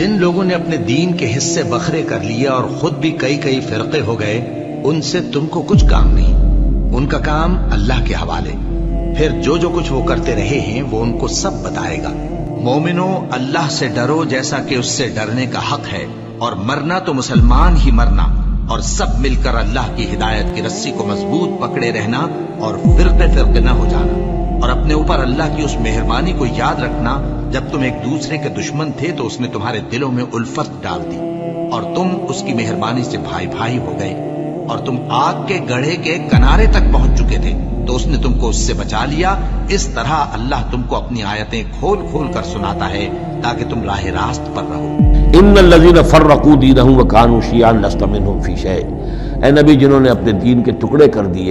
جن لوگوں نے اپنے دین کے حصے بکھرے کر لیے اور خود بھی کئی کئی فرقے ہو گئے، ان سے تم کو کچھ کام نہیں، ان کا کام اللہ کے حوالے۔ پھر جو کچھ وہ کرتے رہے ہیں وہ ان کو سب بتائے گا۔ مومنو، اللہ سے ڈرو جیسا کہ اس سے ڈرنے کا حق ہے، اور مرنا تو مسلمان ہی مرنا، اور سب مل کر اللہ کی ہدایت کی رسی کو مضبوط پکڑے رہنا اور فرقے فرقے نہ ہو جانا، اور اپنے اوپر اللہ کی اس مہربانی کو یاد رکھنا جب تم ایک دوسرے کے دشمن تھے تو اس نے تمہارے دلوں میں الفت ڈال دی اور تم اس کی مہربانی سے بھائی بھائی ہو گئے، اور تم آگ کے گڑھے کے کنارے تک پہنچ چکے تھے تو اس نے تم کو اس سے بچا لیا۔ اس طرح اللہ تم کو اپنی آیتیں کھول کھول کر سناتا ہے تاکہ تم راہ راست پر رہو۔ ان الذين فرقوا دينهم وكانوا شيعا لست منهم في شيء، اے نبی جنہوں نے اپنے دین کے ٹکڑے کر دیے